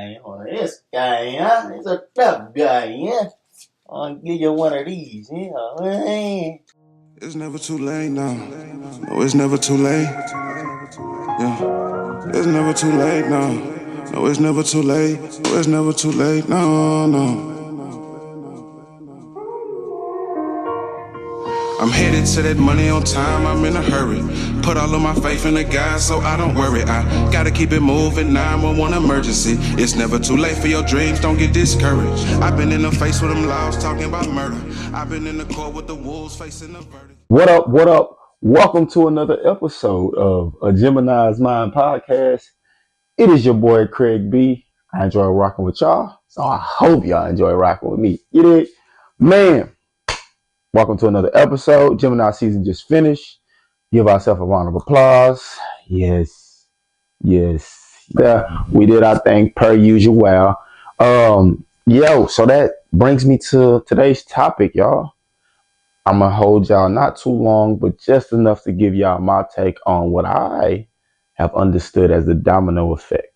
guy, or this guy, huh? He's a tough guy, yeah. I'll give you one of these, yeah. It's never too late now. No, it's never too late. Yeah. It's never too late now. No, it's never too late. No, it's never too late. No, no. I'm headed to that money on time, I'm in a hurry. Put all of my faith in the guy, so I don't worry. I gotta keep it moving, 911 emergency. It's never too late for your dreams, don't get discouraged. I've been in the face with them laws, talking about murder. I've been in the court with the wolves, facing the verdict. What up? What up? Welcome to another episode of a Gemini's Mind podcast. It is your boy Craig B. I enjoy rocking with y'all, so I hope y'all enjoy rocking with me. You dig? Man, welcome to another episode. Gemini season just finished. Give ourselves a round of applause. Yes. Yeah, we did our thing per usual. So that brings me to today's topic, y'all. I'm going to hold y'all not too long, but just enough to give y'all my take on what I have understood as the domino effect.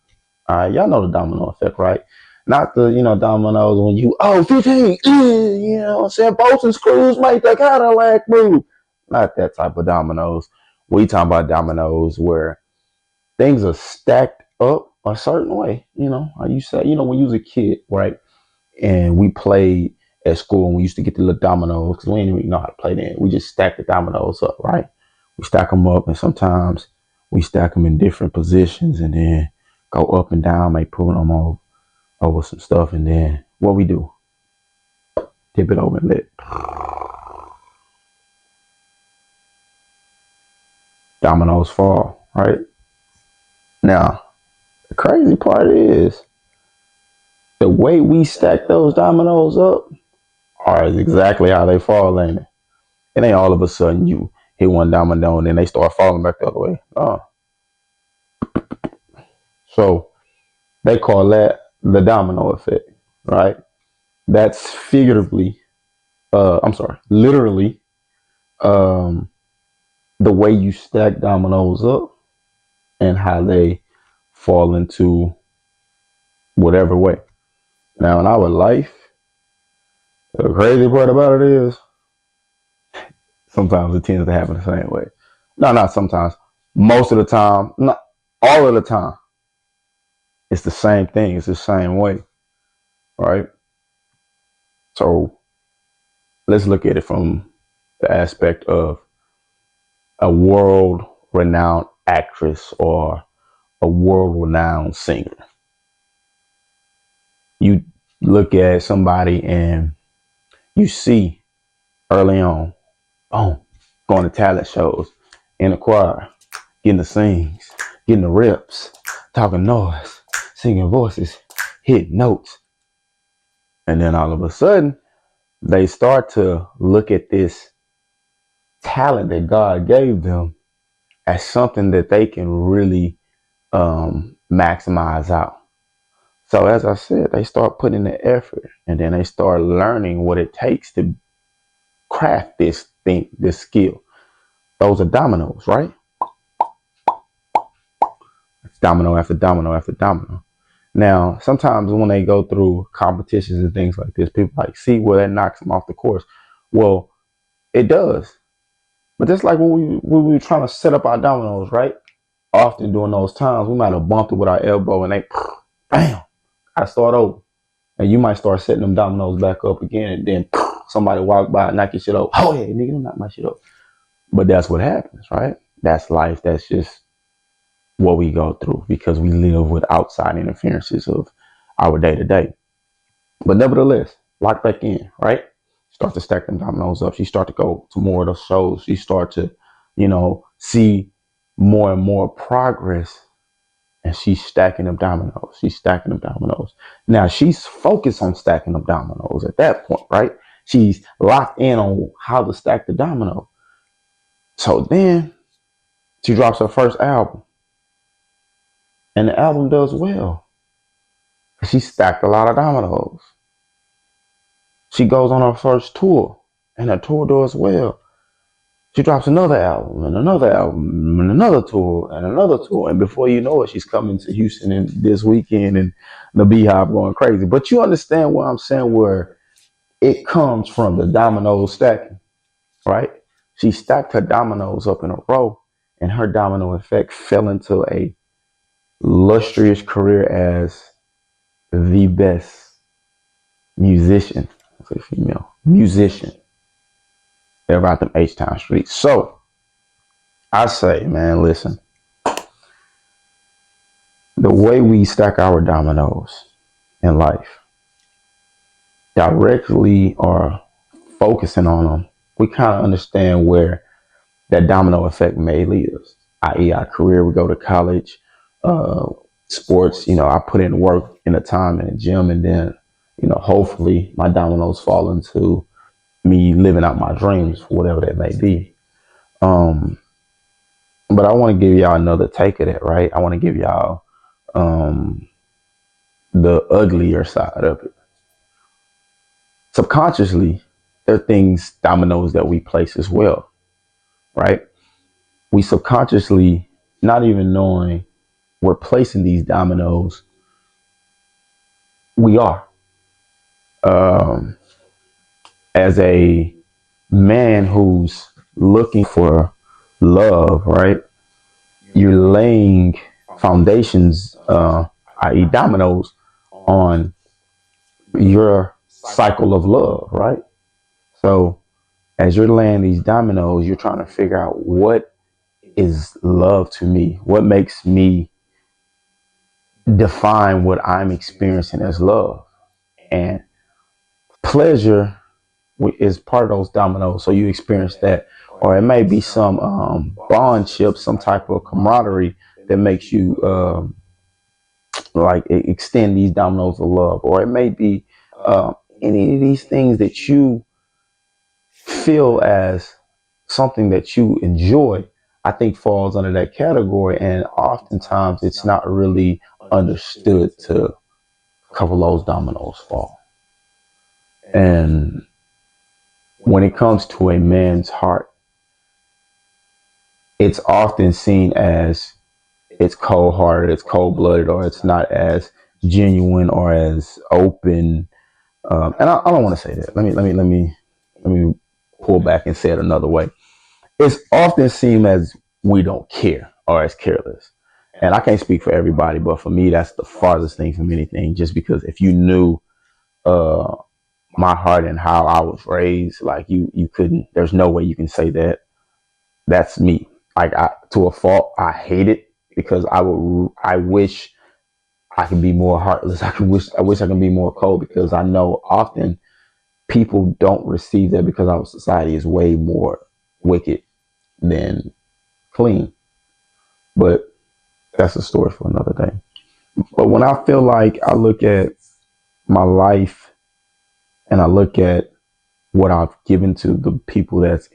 All right, y'all know the domino effect, right? Not the, dominoes when you, 15, I'm saying, bolts and screws make the Cadillac move. Not that type of dominoes. We talking about dominoes where things are stacked up a certain way. You say, when you was a kid, right? And we played at school, and we used to get the little dominoes because we didn't even know how to play then. We just stack the dominoes up, right? We stack them up, and sometimes we stack them in different positions and then go up and down, maybe put them over some stuff, and then what we do? Tip it over and let dominoes fall, right? Now, the crazy part is the way we stack those dominoes up is exactly how they fall, ain't it? It ain't all of a sudden you hit one domino and then they start falling back the other way. So they call that the domino effect, right? That's literally, the way you stack dominoes up and how they fall into whatever way. Now, in our life, the crazy part about it is sometimes it tends to happen the same way. No, not sometimes. Most of the time, not all of the time. It's the same thing. It's the same way, right? So let's look at it from the aspect of a world-renowned actress or a world-renowned singer. You look at somebody and you see early on, going to talent shows, in the choir, getting the sings, getting the reps, talking noise, singing voices, hitting notes. And then all of a sudden, they start to look at this talent that God gave them as something that they can really maximize out. So as I said, they start putting in the effort, and then they start learning what it takes to craft this skill. Those are dominoes, right? It's domino after domino after domino. Now, sometimes when they go through competitions and things like this, people see where that knocks them off the course. Well, it does. But just like when we were trying to set up our dominoes, right? Often during those times, we might have bumped it with our elbow and bam, I start over. And you might start setting them dominoes back up again, and then somebody walk by and knock your shit over. Oh, yeah, nigga, don't knock my shit over. But that's what happens, right? That's life. That's just what we go through because we live with outside interferences of our day to day. But nevertheless, lock back in, right? Start to stack them dominoes up. You start to go to more of those shows. You start to, see more and more progress. And she's stacking them dominoes. Now she's focused on stacking them dominoes at that point, right? She's locked in on how to stack the domino. So then she drops her first album. And the album does well. She stacked a lot of dominoes. She goes on her first tour, and her tour does well. She drops another album and another album and another tour and another tour. And before you know it, she's coming to Houston this weekend and the Beehive going crazy. But you understand what I'm saying, where it comes from the dominoes stacking, right? She stacked her dominoes up in a row, and her domino effect fell into a lustrous career as the best musician, I say female musician, ever out them H-Town streets. So I say, man, listen, the way we stack our dominoes in life, directly or focusing on them, we kind of understand where that domino effect may lead us, i.e., our career. We go to college, uh, sports. I put in work in the time in the gym, and then, hopefully my dominoes fall into me living out my dreams, whatever that may be. Um, but I want to give y'all another take of that, right? I want to give y'all um, the uglier side of it. Subconsciously, there are things, dominoes, that we place as well, right? We subconsciously, not even knowing we're placing these dominoes, we are. Um, as a man who's looking for love, right? You're laying foundations, i.e., dominoes, on your cycle of love, right? So as you're laying these dominoes, you're trying to figure out, what is love to me? What makes me define what I'm experiencing as love? And pleasure is part of those dominoes. So you experience that, or it may be some bondship, some type of camaraderie that makes you like extend these dominoes of love, or it may be any of these things that you feel as something that you enjoy. I think falls under that category, and oftentimes it's not really understood to cover those dominoes fall. And when it comes to a man's heart, it's often seen as it's cold hearted, it's cold blooded, or it's not as genuine or as open. And I don't want to say that. Let me pull back and say it another way. It's often seen as we don't care or as careless. And I can't speak for everybody, but for me, that's the farthest thing from anything. Just because if you knew uh, my heart and how I was raised, like you couldn't. There's no way you can say that that's me. Like, to a fault, I hate it because I wish I could be more heartless. I wish I could be more cold, because I know often people don't receive that because our society is way more wicked than clean. But that's a story for another day. But when I feel like I look at my life and I look at what I've given to the people that's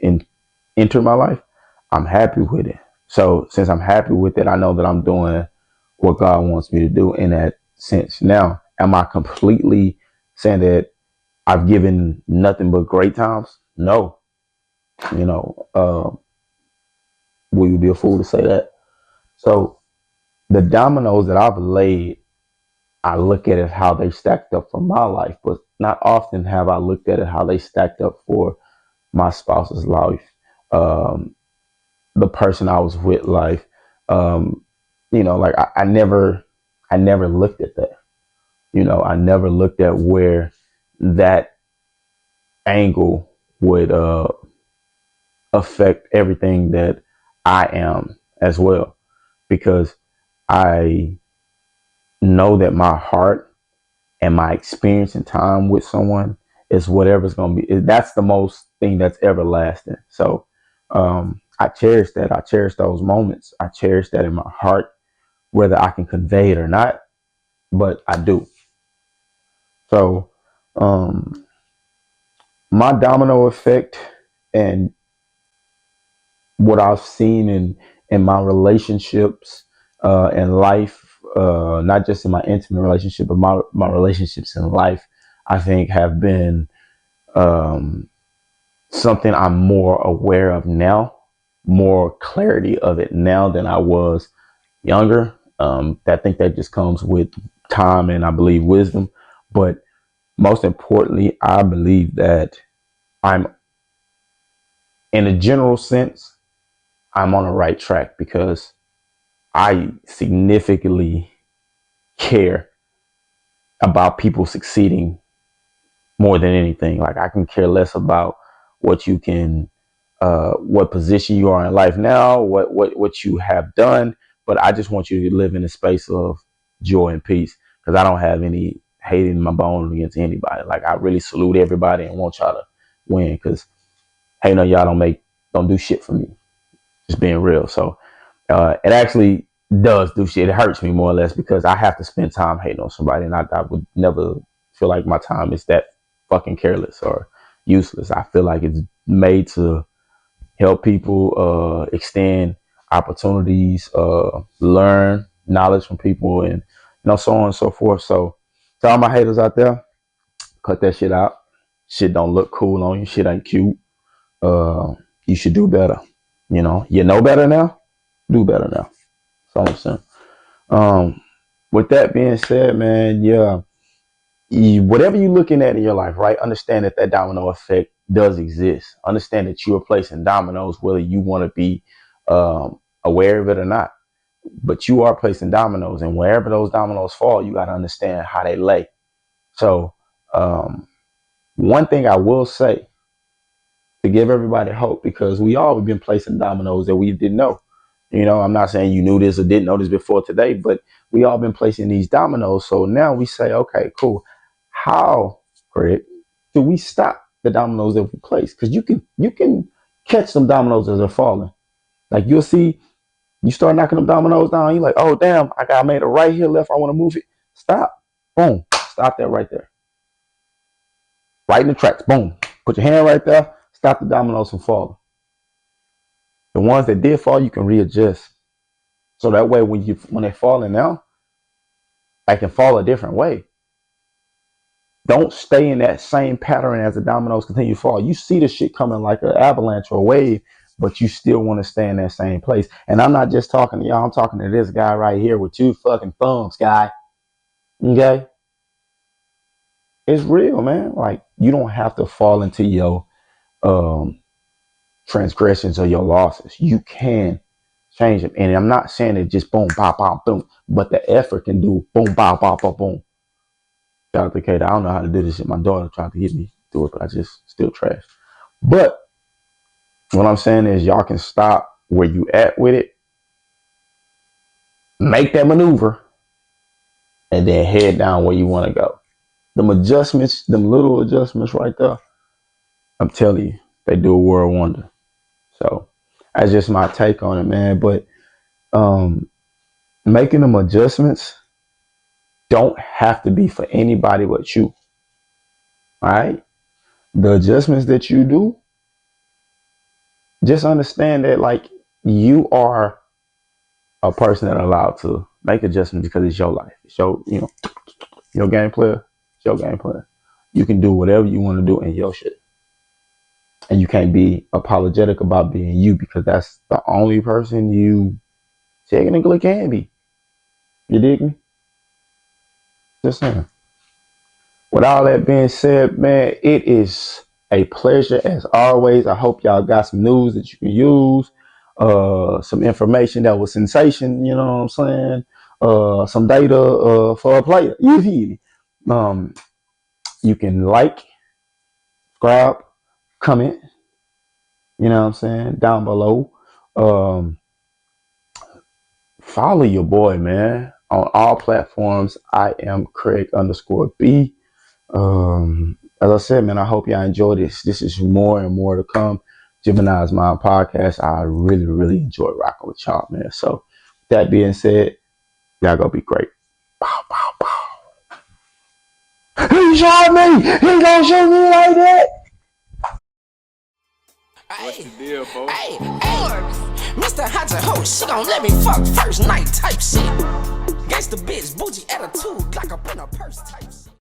enter my life, I'm happy with it. So since I'm happy with it, I know that I'm doing what God wants me to do in that sense. Now, am I completely saying that I've given nothing but great times? No. Will you be a fool to say that? So the dominoes that I've laid, I look at it how they stacked up for my life, but not often have I looked at it how they stacked up for my spouse's life, the person I was with life. Like I never looked at that. I never looked at where that angle would affect everything that I am as well, because I know that my heart and my experience and time with someone is whatever's going to be. That's the most thing that's everlasting. So I cherish that. I cherish those moments. I cherish that in my heart, whether I can convey it or not, but I do. So my domino effect and what I've seen in my relationships in life, not just in my intimate relationship, but my relationships in life, I think have been something I'm more aware of now, more clarity of it now than I was younger. I think that just comes with time and I believe wisdom. But most importantly, I believe that I'm, in a general sense, I'm on the right track because I significantly care about people succeeding more than anything. Like I can care less about what you can, what position you are in life now, what you have done, but I just want you to live in a space of joy and peace because I don't have any hate in my bones against anybody. Like I really salute everybody and want y'all to win because hey, no, y'all don't do shit for me. Just being real. So it actually does do shit. It hurts me more or less because I have to spend time hating on somebody, and I would never feel like my time is that fucking careless or useless. I feel like it's made to help people extend opportunities, learn knowledge from people, and so on and so forth. So to all my haters out there, cut that shit out. Shit don't look cool on you. Shit ain't cute. You should do better. You know better now. Do better now. That's all I'm saying. With that being said, man, yeah, whatever you're looking at in your life, right? Understand that domino effect does exist. Understand that you are placing dominoes, whether you want to be aware of it or not. But you are placing dominoes, and wherever those dominoes fall, you got to understand how they lay. So, one thing I will say to give everybody hope, because we all have been placing dominoes that we didn't know. I'm not saying you knew this or didn't know this before today, but we all been placing these dominoes. So now we say, okay, cool. How, Craig, do we stop the dominoes that we place? Because you can catch some dominoes as they're falling. Like you'll see, you start knocking them dominoes down. You're like, oh damn, I made a right here, left. I want to move it. Stop. Boom. Stop that right there. Right in the tracks. Boom. Put your hand right there. Stop the dominoes from falling. The ones that did fall, you can readjust. So that way, when they're falling now, I can fall a different way. Don't stay in that same pattern as the dominoes continue to fall. You see the shit coming like an avalanche or a wave, but you still want to stay in that same place. And I'm not just talking to y'all. I'm talking to this guy right here with 2 fucking thumbs, guy. Okay? It's real, man. Like, you don't have to fall into your transgressions or your losses. You can change them. And I'm not saying it just boom, pop, pop, boom, but the effort can do boom, pop, pop, pop, boom. Shout out to Kate. I don't know how to do this shit. My daughter tried to get me to do it, but I just still trash. But what I'm saying is y'all can stop where you at with it, make that maneuver, and then head down where you want to go. Them adjustments, them little adjustments right there, I'm telling you, they do a world wonder. So that's just my take on it, man. But making them adjustments don't have to be for anybody but you. All right? The adjustments that you do, just understand that like you are a person that are allowed to make adjustments because it's your life. It's your, your game player. It's your game player. You can do whatever you want to do in your shit. And you can't be apologetic about being you because that's the only person you technically can be. You dig me? Just saying. With all that being said, man, it is a pleasure as always. I hope y'all got some news that you can use, some information that was sensation, you know what I'm saying? Some data for a player. You feel me? You can like, subscribe, comment, you know what I'm saying, down below. Follow your boy, man, on all platforms. I am Craig _B. As I said, man, I hope y'all enjoy this. This is more and more to come. Gemini's Mind Podcast. I really, really enjoy rocking with y'all, man. So, that being said, y'all gonna be great. Bow, bow, bow. He shot me! He gonna shoot me like that! What's the deal, folks? Hey, Mr. Hot Ho, she gon' let me fuck first night type shit. Gangsta bitch, bougie attitude, like up in a purse type shit.